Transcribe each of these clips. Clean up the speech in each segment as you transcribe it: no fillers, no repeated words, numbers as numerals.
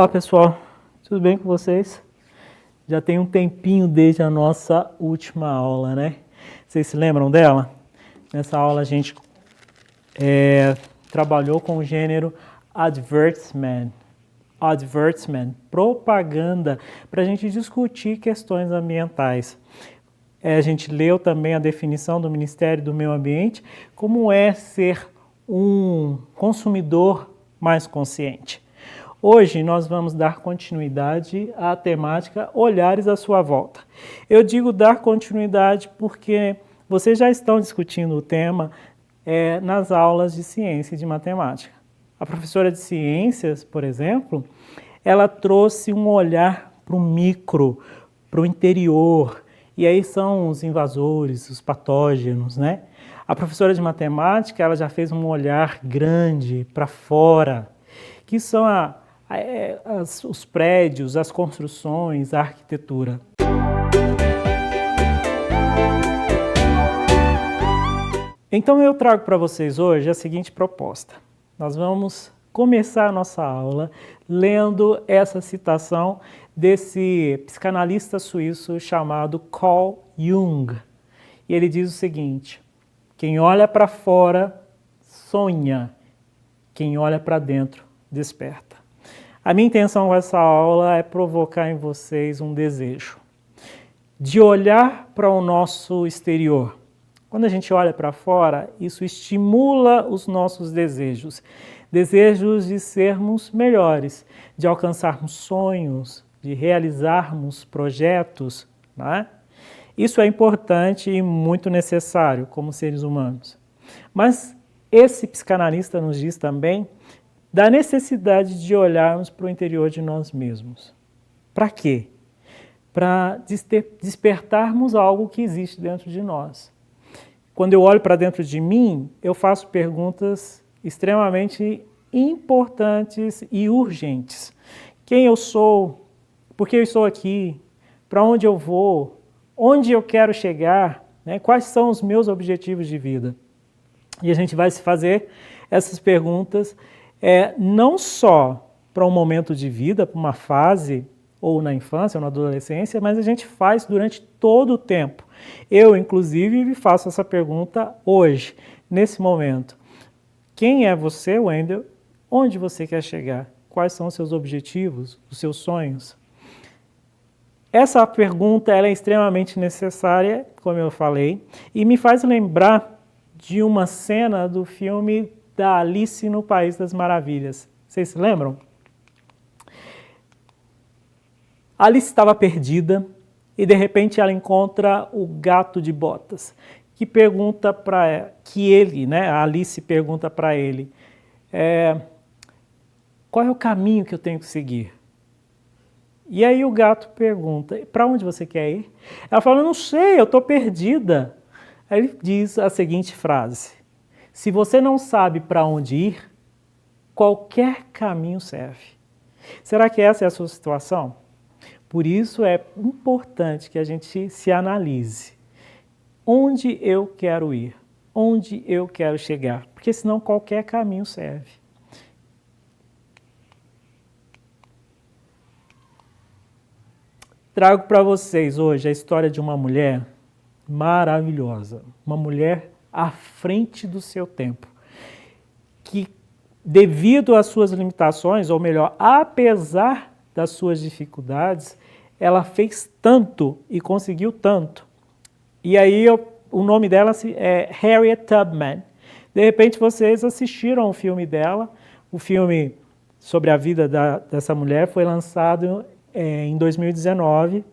Olá pessoal, tudo bem com vocês? Já tem um tempinho desde a nossa última aula, né? Vocês se lembram dela? Nessa aula a gente trabalhou com o gênero advertisement, propaganda, para a gente discutir questões ambientais. A gente leu também a definição do Ministério do Meio Ambiente, como é ser um consumidor mais consciente. Hoje nós vamos dar continuidade à temática Olhares à sua volta. Eu digo dar continuidade porque vocês já estão discutindo o tema nas aulas de ciência e de matemática. A professora de ciências, por exemplo, ela trouxe um olhar para o micro, para o interior, e aí são os invasores, os patógenos, né? A professora de matemática, ela já fez um olhar grande para fora, que são os prédios, as construções, a arquitetura. Então eu trago para vocês hoje a seguinte proposta. Nós vamos começar a nossa aula lendo essa citação desse psicanalista suíço chamado Carl Jung. E ele diz o seguinte: quem olha para fora sonha, quem olha para dentro desperta. A minha intenção com essa aula é provocar em vocês um desejo de olhar para o nosso exterior. Quando a gente olha para fora, isso estimula os nossos desejos. Desejos de sermos melhores, de alcançarmos sonhos, de realizarmos projetos, né? Isso é importante e muito necessário como seres humanos. Mas esse psicanalista nos diz também da necessidade de olharmos para o interior de nós mesmos. Para quê? Para despertarmos algo que existe dentro de nós. Quando eu olho para dentro de mim, eu faço perguntas extremamente importantes e urgentes. Quem eu sou? Por que eu estou aqui? Para onde eu vou? Onde eu quero chegar? Né? Quais são os meus objetivos de vida? E a gente vai se fazer essas perguntas não só para um momento de vida, para uma fase, ou na infância, ou na adolescência, mas a gente faz durante todo o tempo. Eu, inclusive, faço essa pergunta hoje, nesse momento. Quem é você, Wendel? Onde você quer chegar? Quais são os seus objetivos, os seus sonhos? Essa pergunta ela é extremamente necessária, como eu falei, e me faz lembrar de uma cena do filme da Alice no País das Maravilhas. Vocês se lembram? Alice estava perdida e de repente ela encontra o gato de botas, que pergunta para a Alice pergunta para ele, qual é o caminho que eu tenho que seguir? E aí o gato pergunta, para onde você quer ir? Ela fala, não sei, eu estou perdida. Aí ele diz a seguinte frase: se você não sabe para onde ir, qualquer caminho serve. Será que essa é a sua situação? Por isso é importante que a gente se analise. Onde eu quero ir? Onde eu quero chegar? Porque senão qualquer caminho serve. Trago para vocês hoje a história de uma mulher maravilhosa, uma mulher à frente do seu tempo, que devido às suas limitações, ou melhor, apesar das suas dificuldades, ela fez tanto e conseguiu tanto. E aí o nome dela é Harriet Tubman. De repente vocês assistiram o filme dela, o filme sobre a vida dessa mulher foi lançado em 2019,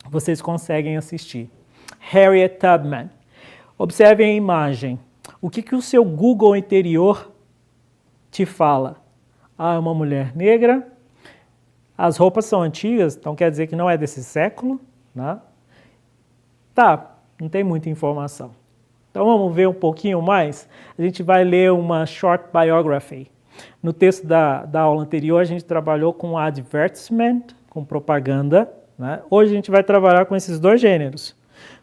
vocês conseguem assistir. Harriet Tubman. Observem a imagem. O que o seu Google interior te fala? Ah, é uma mulher negra, as roupas são antigas, então quer dizer que não é desse século, né? Tá, não tem muita informação. Então vamos ver um pouquinho mais? A gente vai ler uma short biography. No texto da aula anterior a gente trabalhou com advertisement, com propaganda, né? Hoje a gente vai trabalhar com esses dois gêneros,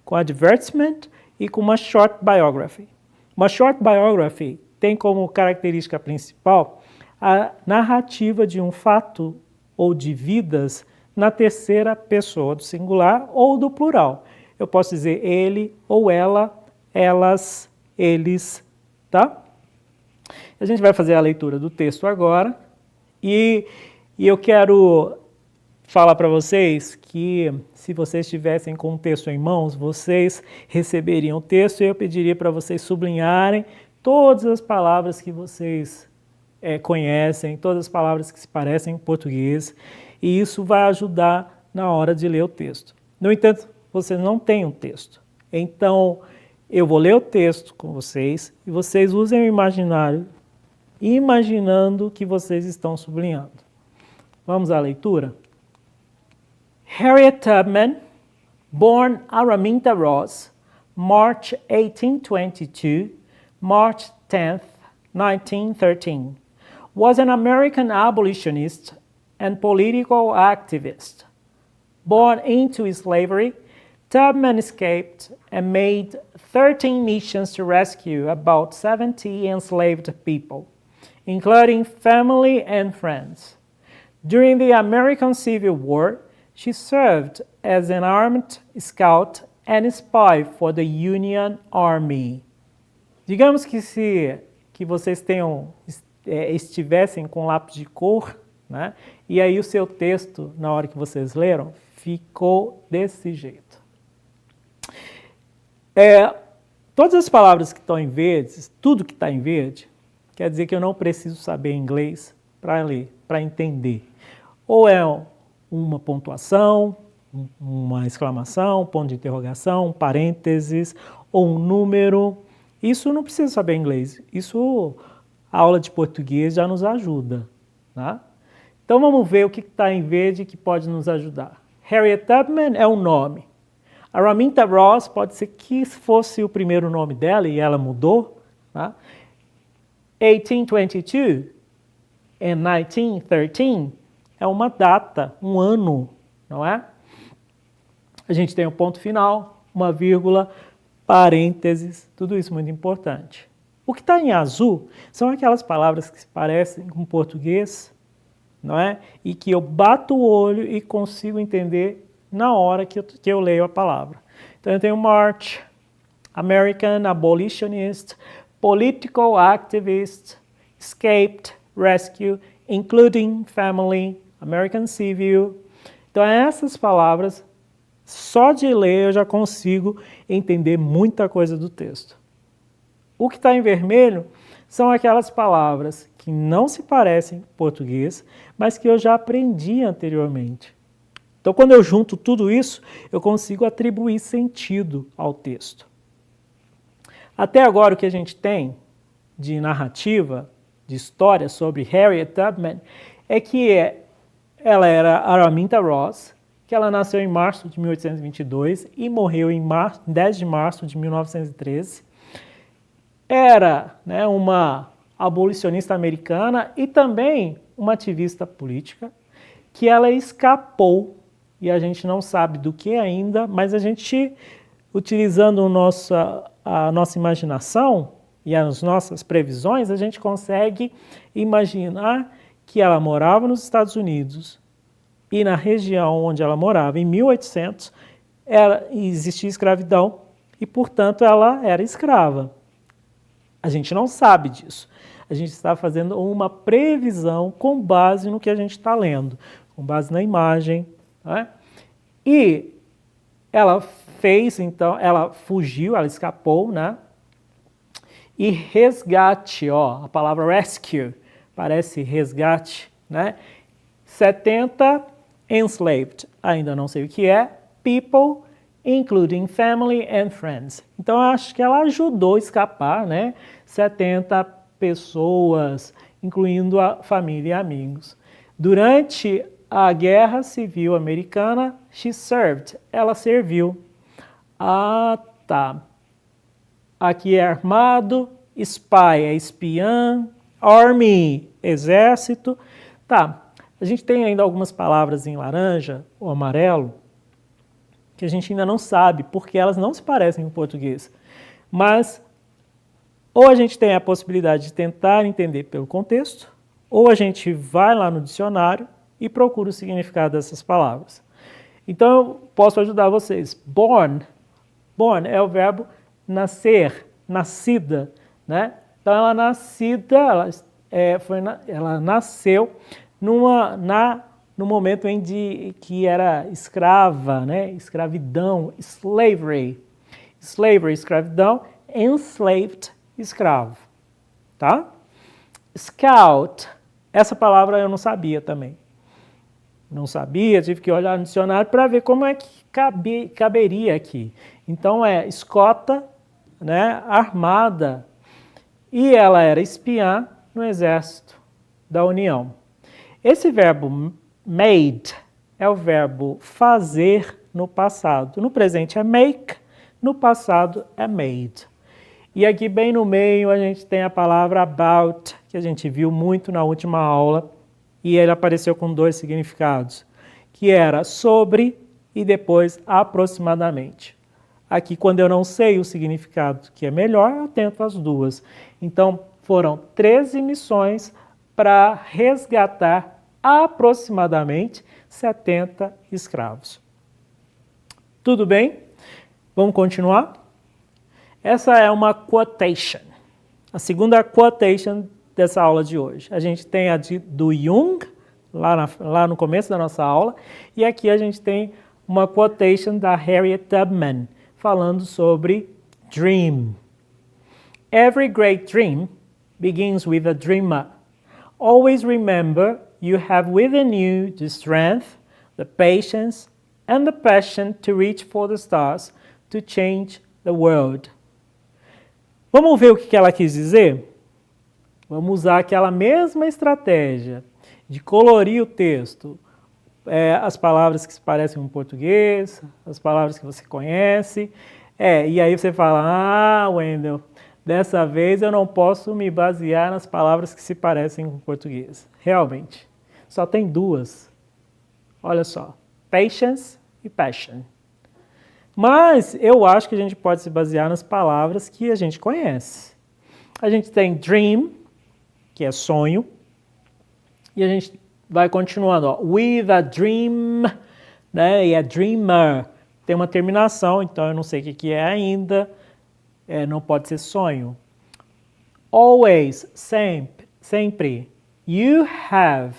com advertisement e com uma short biography. Uma short biography tem como característica principal a narrativa de um fato ou de vidas na terceira pessoa do singular ou do plural. Eu posso dizer ele ou ela, elas, eles, tá? A gente vai fazer a leitura do texto agora e eu quero falar para vocês que se vocês estivessem com o texto em mãos, vocês receberiam o texto e eu pediria para vocês sublinharem todas as palavras que vocês conhecem, todas as palavras que se parecem em português, e isso vai ajudar na hora de ler o texto. No entanto, vocês não têm um texto. Então, eu vou ler o texto com vocês e vocês usem o imaginário, imaginando que vocês estão sublinhando. Vamos à leitura? Harriet Tubman, born Araminta Ross, March 1822, March 10th, 1913, was an American abolitionist and political activist. Born into slavery, Tubman escaped and made 13 missions to rescue about 70 enslaved people, including family and friends. During the American Civil War, she served as an armed scout and spy for the Union Army. Digamos que vocês estivessem com lápis de cor, né? E aí o seu texto, na hora que vocês leram, ficou desse jeito. Todas as palavras que estão em verde, tudo que está em verde, quer dizer que eu não preciso saber inglês para ler, para entender. Ou é uma pontuação, uma exclamação, ponto de interrogação, um parênteses, ou um número. Isso não precisa saber inglês. Isso, a aula de português já nos ajuda, tá? Então vamos ver o que está em verde que pode nos ajudar. Harriet Tubman é um nome. Araminta Ross pode ser que fosse o primeiro nome dela e ela mudou, tá? 1822 e 1913 é uma data, um ano, não é? A gente tem um ponto final, uma vírgula, parênteses, tudo isso muito importante. O que está em azul são aquelas palavras que se parecem com português, não é? E que eu bato o olho e consigo entender na hora que eu leio a palavra. Então eu tenho March, American Abolitionist, Political Activist, Escaped, Rescue, Including Family, American Civil. Então essas palavras, só de ler eu já consigo entender muita coisa do texto. O que está em vermelho são aquelas palavras que não se parecem com português, mas que eu já aprendi anteriormente. Então, quando eu junto tudo isso, eu consigo atribuir sentido ao texto. Até agora, o que a gente tem de narrativa, de história sobre Harriet Tubman, é que ela era Araminta Ross, que ela nasceu em março de 1822 e morreu em 10 de março de 1913. Era, né, uma abolicionista americana e também uma ativista política, que ela escapou, e a gente não sabe do que ainda, mas a gente, utilizando a nossa imaginação e as nossas previsões, a gente consegue imaginar que ela morava nos Estados Unidos e na região onde ela morava, em 1800, existia escravidão e, portanto, ela era escrava. A gente não sabe disso. A gente está fazendo uma previsão com base no que a gente está lendo, com base na imagem. Né? E ela fez, então, ela fugiu, ela escapou, né? E resgate, ó, a palavra rescue, parece resgate, né? 70 enslaved, ainda não sei o que é, people, including family and friends. Então, eu acho que ela ajudou a escapar, né? 70 pessoas, incluindo a família e amigos. Durante a Guerra Civil Americana, she served, ela serviu. Ah, tá. Aqui é armado, spy é espiã, army, exército. Tá, a gente tem ainda algumas palavras em laranja ou amarelo que a gente ainda não sabe, porque elas não se parecem com o português. Mas ou a gente tem a possibilidade de tentar entender pelo contexto, ou a gente vai lá no dicionário e procure o significado dessas palavras. Então, eu posso ajudar vocês. Born é o verbo nascer, nascida, né? Então, ela nasceu no momento que era escrava, né? Escravidão, slavery. Slavery, escravidão, enslaved, escravo, tá? Scout, essa palavra eu não sabia também. Não sabia, tive que olhar no dicionário para ver como é que caberia aqui. Então é escota, né, armada, e ela era espiã no exército da União. Esse verbo made é o verbo fazer no passado. No presente é make, no passado é made. E aqui bem no meio a gente tem a palavra about, que a gente viu muito na última aula, e ele apareceu com 2 significados, que era sobre e depois aproximadamente. Aqui, quando eu não sei o significado que é melhor, eu tento as 2. Então, foram 13 missões para resgatar aproximadamente 70 escravos. Tudo bem? Vamos continuar? Essa é uma quotation. A segunda quotation dessa aula de hoje. A gente tem a do Jung, lá no começo da nossa aula, e aqui a gente tem uma quotation da Harriet Tubman, falando sobre dream. Every great dream begins with a dreamer. Always remember you have within you the strength, the patience, and the passion to reach for the stars, to change the world. Vamos ver o que ela quis dizer? Vamos usar aquela mesma estratégia de colorir o texto, as palavras que se parecem com português, as palavras que você conhece, e aí você fala, Wendel, dessa vez eu não posso me basear nas palavras que se parecem com português. Realmente, só tem 2. Olha só, patience e passion. Mas eu acho que a gente pode se basear nas palavras que a gente conhece. A gente tem dream, que é sonho, e a gente vai continuando, with a dream, né? E a dreamer tem uma terminação, então eu não sei o que é ainda, não pode ser sonho. Always, sempre. You have,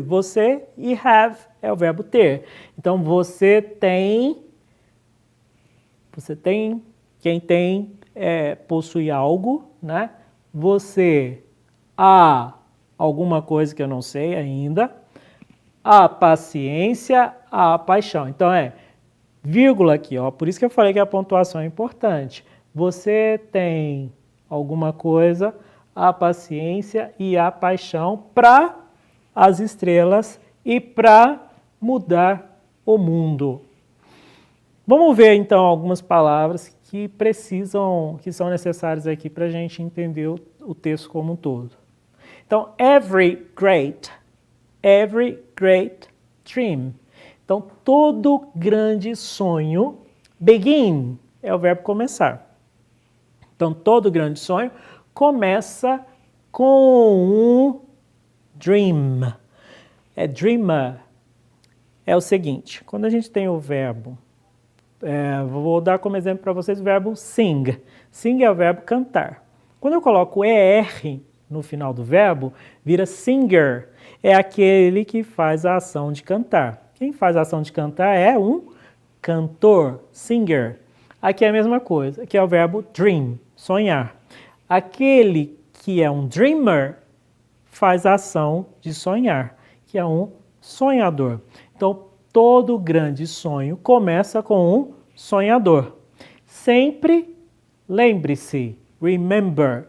você, e have é o verbo ter. Então você tem, quem tem possui algo, né? Você há alguma coisa que eu não sei ainda, a paciência, a paixão. Então vírgula aqui, por isso que eu falei que a pontuação é importante. Você tem alguma coisa, a paciência e a paixão para as estrelas e para mudar o mundo. Vamos ver então algumas palavras que são necessárias aqui para a gente entender o texto como um todo. Então, every great dream. Então, todo grande sonho, begin é o verbo começar. Então, todo grande sonho começa com um dream. Dreamer é o seguinte, quando a gente tem o verbo, vou dar como exemplo para vocês o verbo sing. Sing é o verbo cantar. Quando eu coloco ER no final do verbo, vira singer. É aquele que faz a ação de cantar. Quem faz a ação de cantar é um cantor, singer. Aqui é a mesma coisa, aqui é o verbo dream, sonhar. Aquele que é um dreamer faz a ação de sonhar, que é um sonhador. Então, todo grande sonho começa com um sonhador. Sempre lembre-se, remember,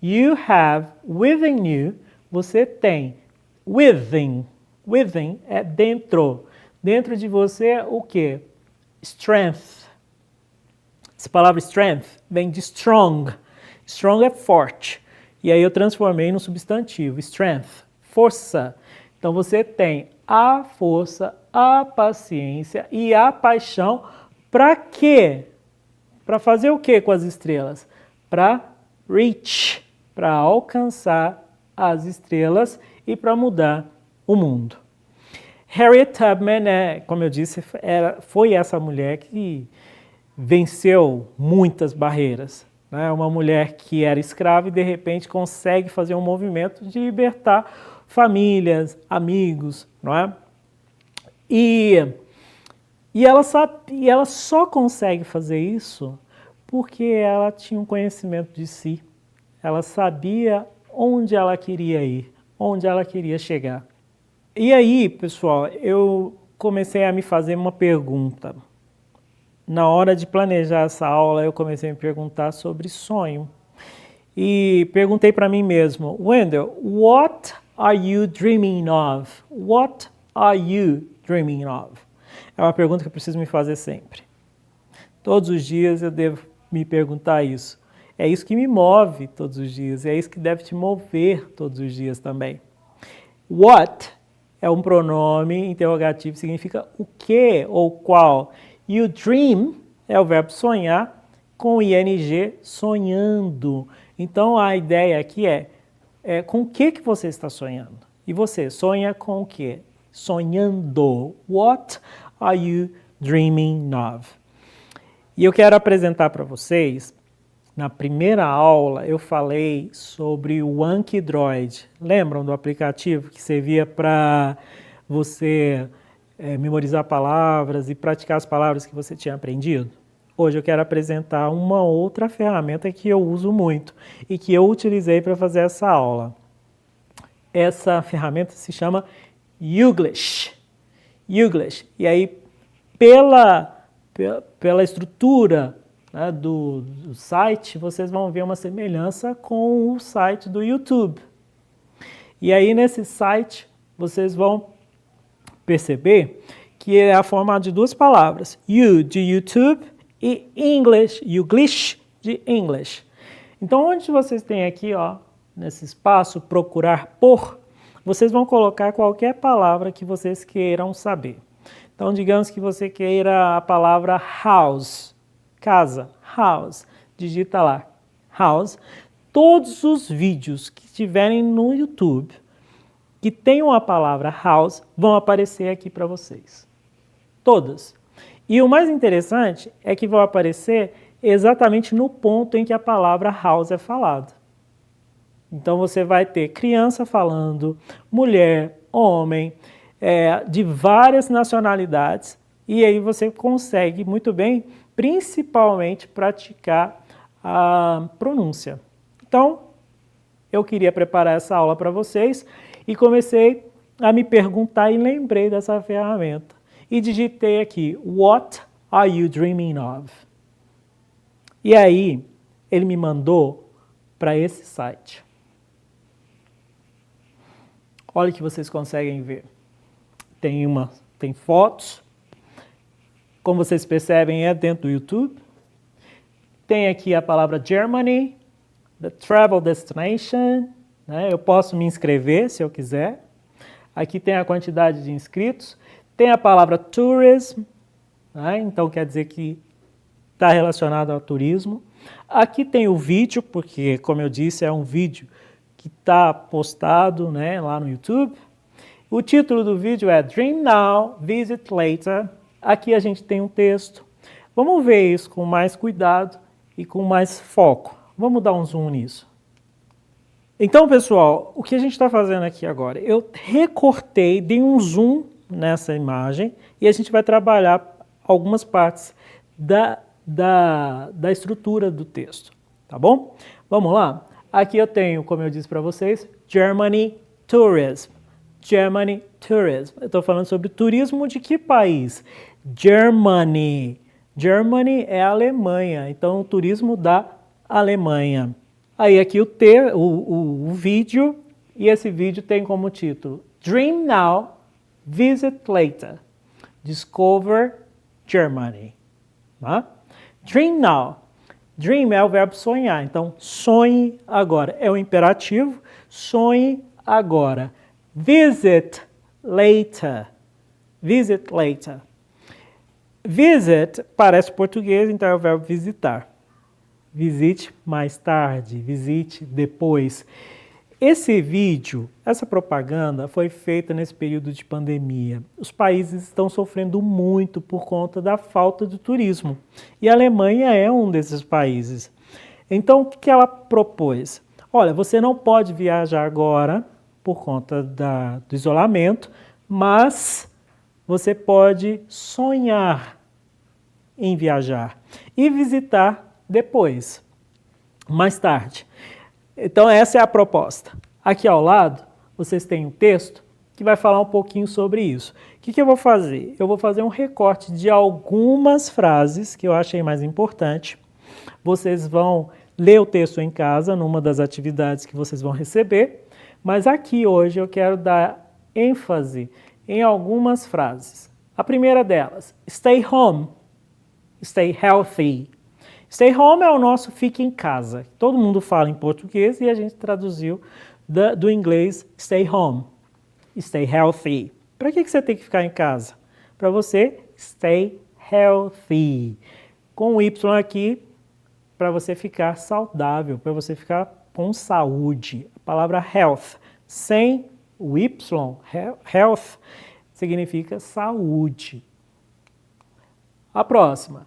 you have within you, você tem, within é dentro. Dentro de você o quê? Strength. Essa palavra strength vem de strong. Strong é forte. E aí eu transformei no substantivo, strength, força. Então você tem a força, a paciência e a paixão para quê? Para fazer o quê com as estrelas? Para reach, para alcançar as estrelas e para mudar o mundo. Harriet Tubman, como eu disse, foi essa mulher que venceu muitas barreiras. Né? Uma mulher que era escrava e, de repente, consegue fazer um movimento de libertar famílias, amigos, não é? E ela só consegue fazer isso porque ela tinha um conhecimento de si. Ela sabia onde ela queria ir, onde ela queria chegar. E aí, pessoal, eu comecei a me fazer uma pergunta. Na hora de planejar essa aula, eu comecei a me perguntar sobre sonho. E perguntei para mim mesmo, Wendell, what are you dreaming of? What are you dreaming of? É uma pergunta que eu preciso me fazer sempre. Todos os dias eu devo me perguntar isso. É isso que me move todos os dias, é isso que deve te mover todos os dias também. What é um pronome interrogativo, significa o que ou qual. E o dream é o verbo sonhar com ing, sonhando. Então a ideia aqui é com o que você está sonhando? E você sonha com o que? Sonhando. What are you dreaming of? E eu quero apresentar para vocês, na primeira aula eu falei sobre o Anki Droid. Lembram do aplicativo que servia para você memorizar palavras e praticar as palavras que você tinha aprendido? Hoje eu quero apresentar uma outra ferramenta que eu uso muito e que eu utilizei para fazer essa aula. Essa ferramenta se chama Youglish. Youglish. E aí, pela estrutura, né, do site, vocês vão ver uma semelhança com o site do YouTube. E aí, nesse site, vocês vão perceber que é a forma de duas palavras. You, de YouTube, e English, Youglish, de English. Então, onde vocês têm aqui, ó, nesse espaço, procurar por, vocês vão colocar qualquer palavra que vocês queiram saber. Então, digamos que você queira a palavra house, casa, house, digita lá, house. Todos os vídeos que estiverem no YouTube, que tenham a palavra house, vão aparecer aqui para vocês. Todas. E o mais interessante é que vão aparecer exatamente no ponto em que a palavra house é falada. Então você vai ter criança falando, mulher, homem, de várias nacionalidades, e aí você consegue muito bem, principalmente, praticar a pronúncia. Então, eu queria preparar essa aula para vocês e comecei a me perguntar e lembrei dessa ferramenta. E digitei aqui, what are you dreaming of? E aí, ele me mandou para esse site. Olha o que vocês conseguem ver. Tem fotos. Como vocês percebem, é dentro do YouTube. Tem aqui a palavra Germany, the travel destination. Né? Eu posso me inscrever se eu quiser. Aqui tem a quantidade de inscritos. Tem a palavra tourism, né? Então quer dizer que está relacionado ao turismo. Aqui tem o vídeo, porque, como eu disse, é um vídeo que está postado, né, lá no YouTube. O título do vídeo é Dream Now, Visit Later. Aqui a gente tem um texto. Vamos ver isso com mais cuidado e com mais foco. Vamos dar um zoom nisso. Então, pessoal, o que a gente está fazendo aqui agora? Eu recortei, dei um zoom nessa imagem e a gente vai trabalhar algumas partes da estrutura do texto, tá bom? Vamos lá? Aqui eu tenho, como eu disse para vocês, Germany Tourism. Germany Tourism. Eu estou falando sobre turismo de que país? Germany. Germany é a Alemanha, então o turismo da Alemanha. Aí aqui o vídeo, e esse vídeo tem como título Dream Now, Visit Later. Discover Germany. Tá? Dream Now. Dream é o verbo sonhar, então sonhe agora. É o imperativo, sonhe agora. Visit later. Visit later. Visit parece português, então é o verbo visitar. Visite mais tarde, visite depois. Esse vídeo, essa propaganda foi feita nesse período de pandemia. Os países estão sofrendo muito por conta da falta de turismo. E a Alemanha é um desses países. Então, o que ela propôs? Olha, você não pode viajar agora por conta do isolamento, mas você pode sonhar em viajar e visitar depois, mais tarde. Então essa é a proposta. Aqui ao lado, vocês têm um texto que vai falar um pouquinho sobre isso. O que eu vou fazer? Eu vou fazer um recorte de algumas frases que eu achei mais importante. Vocês vão ler o texto em casa, numa das atividades que vocês vão receber, mas aqui hoje eu quero dar ênfase em algumas frases. A primeira delas, stay home, stay healthy. Stay home é o nosso fique em casa. Todo mundo fala em português e a gente traduziu do inglês stay home, stay healthy. Para que você tem que ficar em casa? Para você stay healthy. Com o Y aqui, para você ficar saudável, para você ficar com saúde. A palavra health, sem o Y, health, significa saúde. A próxima.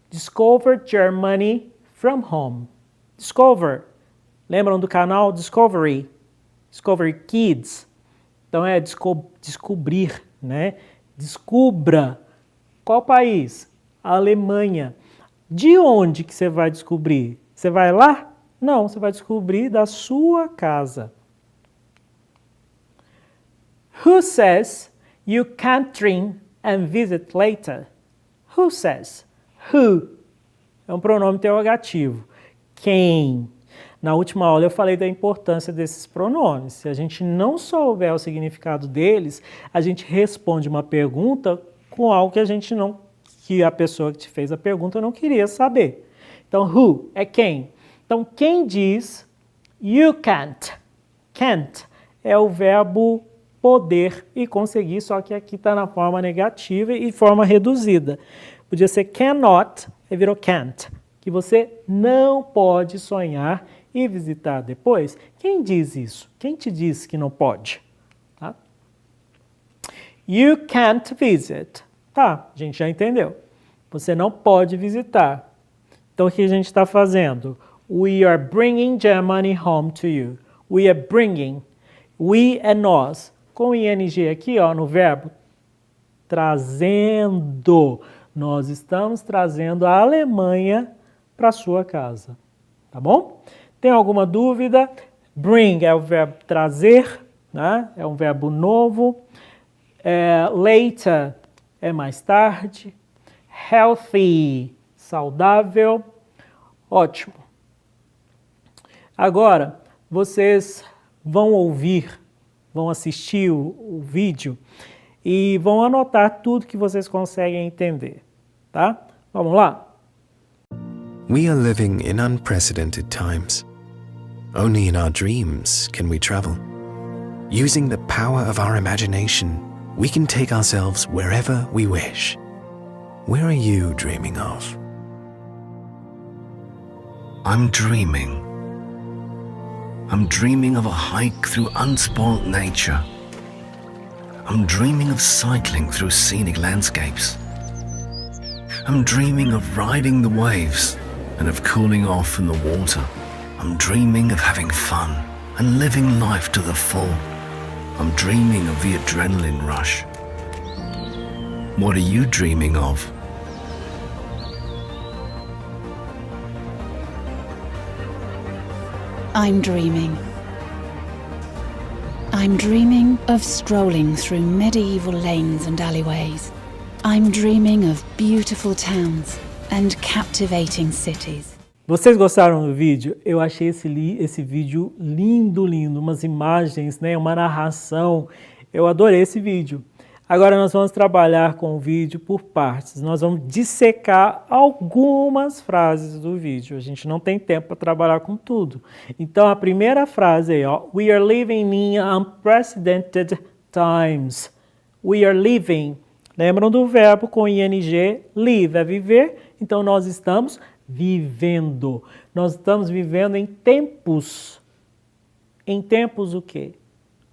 Discover Germany from home. Discover. Lembram do canal Discovery? Discovery Kids. Então é descobrir, né? Descubra. Qual país? A Alemanha. De onde que você vai descobrir? Você vai lá? Não, você vai descobrir da sua casa. Who says you can't dream and visit later? Who says? Who é um pronome interrogativo. Quem? Na última aula eu falei da importância desses pronomes. Se a gente não souber o significado deles, a gente responde uma pergunta com algo que a pessoa que te fez a pergunta não queria saber. Então, who é quem. Então, quem diz you can't? Can't é o verbo poder e conseguir, só que aqui está na forma negativa e forma reduzida. Podia ser cannot, e virou can't, que você não pode sonhar e visitar depois. Quem diz isso? Quem te diz que não pode? Tá? You can't visit. Tá, a gente já entendeu. Você não pode visitar. Então, o que a gente está fazendo? We are bringing Germany home to you. We are bringing. We é nós. Com o ing aqui, ó, no verbo, trazendo. Nós estamos trazendo a Alemanha para sua casa, tá bom? Tem alguma dúvida? Bring é o verbo trazer, né? É um verbo novo. Later é mais tarde. Healthy, saudável. Ótimo. Agora, vocês vão ouvir, vão assistir o vídeo e vão anotar tudo que vocês conseguem entender. Tá? Vamos lá? We are living in unprecedented times. Only in our dreams can we travel. Using the power of our imagination, we can take ourselves wherever we wish. Where are you dreaming of? I'm dreaming. I'm dreaming of a hike through unspoilt nature. I'm dreaming of cycling through scenic landscapes. I'm dreaming of riding the waves and of cooling off in the water. I'm dreaming of having fun and living life to the full. I'm dreaming of the adrenaline rush. What are you dreaming of? I'm dreaming. I'm dreaming of strolling through medieval lanes and alleyways. I'm dreaming of beautiful towns and captivating cities. Vocês gostaram do vídeo? Eu achei esse vídeo lindo, lindo. Umas imagens, né? Uma narração. Eu adorei esse vídeo. Agora nós vamos trabalhar com o vídeo por partes. Nós vamos dissecar algumas frases do vídeo. A gente não tem tempo para trabalhar com tudo. Então a primeira frase aí, ó. We are living in unprecedented times. We are living. Lembram do verbo com ing? Live é viver. Então nós estamos vivendo. Nós estamos vivendo em tempos Em tempos o quê?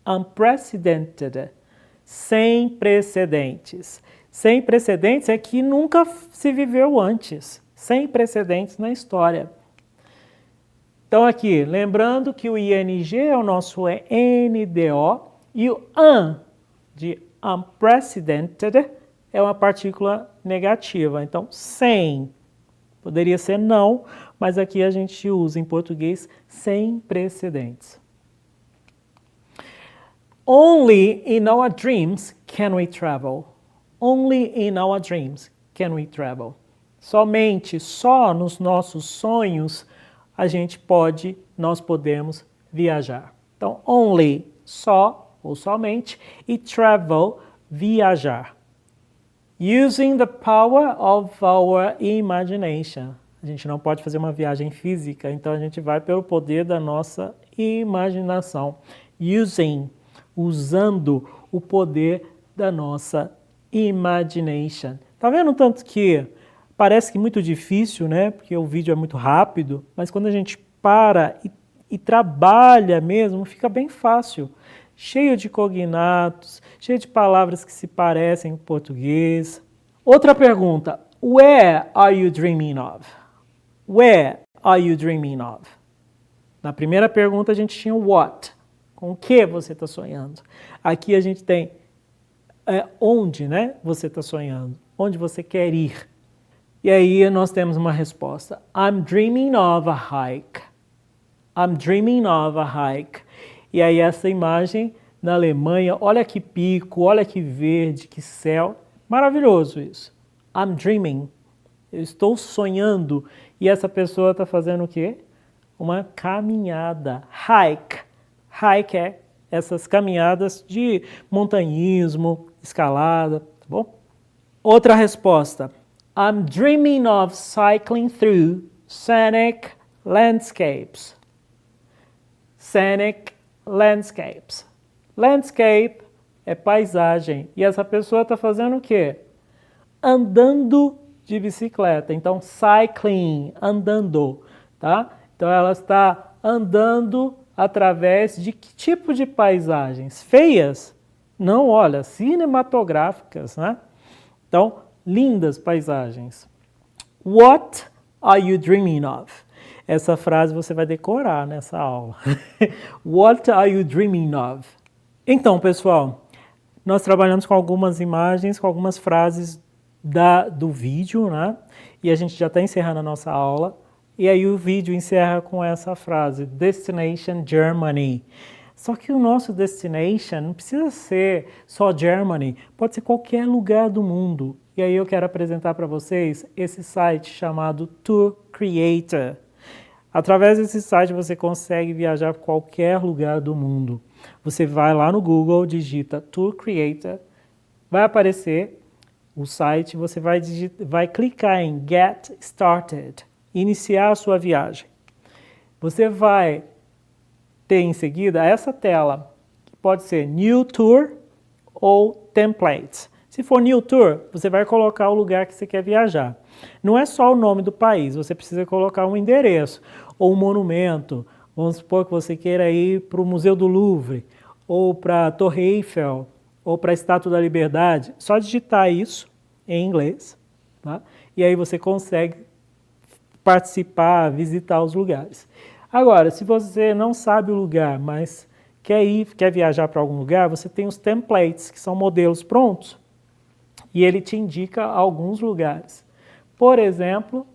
Unprecedented. Sem precedentes. Sem precedentes é que nunca se viveu antes. Sem precedentes na história. Então aqui, lembrando que o ING é o nosso NDO e o un de unprecedented é uma partícula negativa. Então, sem poderia ser não, mas aqui a gente usa em português sem precedentes. Only in our dreams can we travel. Only in our dreams can we travel. Somente, só nos nossos sonhos nós podemos viajar. Então, only, só ou somente, e travel, viajar. Using the power of our imagination. A gente não pode fazer uma viagem física, então a gente vai pelo poder da nossa imaginação. Usando o poder da nossa imagination. Tá vendo tanto que parece que é muito difícil, né? Porque o vídeo é muito rápido, mas quando a gente para e trabalha mesmo, fica bem fácil. Cheio de cognatos, cheio de palavras que se parecem em português. Outra pergunta. Where are you dreaming of? Where are you dreaming of? Na primeira pergunta a gente tinha what. Com o que você está sonhando? Aqui a gente tem onde, né? Você está sonhando. Onde você quer ir. E aí nós temos uma resposta. I'm dreaming of a hike. I'm dreaming of a hike. E aí essa imagem na Alemanha, olha que pico, olha que verde, que céu. Maravilhoso isso. I'm dreaming. Eu estou sonhando. E essa pessoa está fazendo o quê? Uma caminhada. Hike. Hike é essas caminhadas de montanhismo, escalada, tá bom? Outra resposta. I'm dreaming of cycling through scenic landscapes. Scenic landscapes. Landscape é paisagem. E essa pessoa está fazendo o quê? Andando de bicicleta. Então, cycling, andando, tá? Então, ela está andando através de que tipo de paisagens? Feias? Não, olha, cinematográficas, né? Então, lindas paisagens. What are you dreaming of? Essa frase você vai decorar nessa aula. What are you dreaming of? Então, pessoal, nós trabalhamos com algumas imagens, com algumas frases do vídeo, né? E a gente já está encerrando a nossa aula. E aí o vídeo encerra com essa frase, Destination Germany. Só que o nosso destination não precisa ser só Germany, pode ser qualquer lugar do mundo. E aí eu quero apresentar para vocês esse site chamado Tour Creator. Através desse site você consegue viajar para qualquer lugar do mundo. Você vai lá no Google, digita Tour Creator, vai aparecer o site, você vai clicar em Get Started, iniciar a sua viagem. Você vai ter em seguida essa tela, que pode ser New Tour ou Templates. Se for New Tour, você vai colocar o lugar que você quer viajar. Não é só o nome do país, você precisa colocar um endereço ou um monumento. Vamos supor que você queira ir para o Museu do Louvre, ou para a Torre Eiffel, ou para a Estátua da Liberdade. Só digitar isso em inglês, tá? E aí você consegue participar, visitar os lugares. Agora, se você não sabe o lugar, mas quer viajar para algum lugar, você tem os templates, que são modelos prontos, e ele te indica alguns lugares. Por exemplo,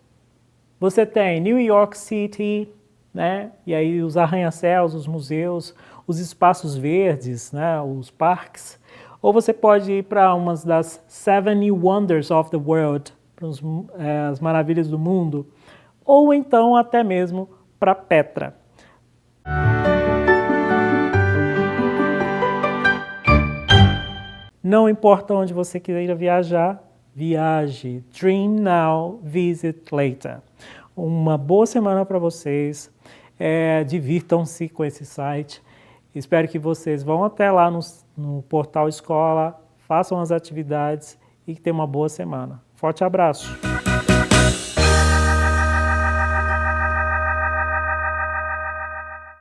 você tem New York City, né? E aí os arranha-céus, os museus, os espaços verdes, né? Os parques. Ou você pode ir para uma das 7 Wonders of the World, para as maravilhas do mundo, ou então até mesmo para Petra. Não importa onde você queira viajar, viaje. Dream now, visit later. Uma boa semana para vocês. Divirtam-se com esse site. Espero que vocês vão até lá no portal Escola, façam as atividades e que tenham uma boa semana. Forte abraço!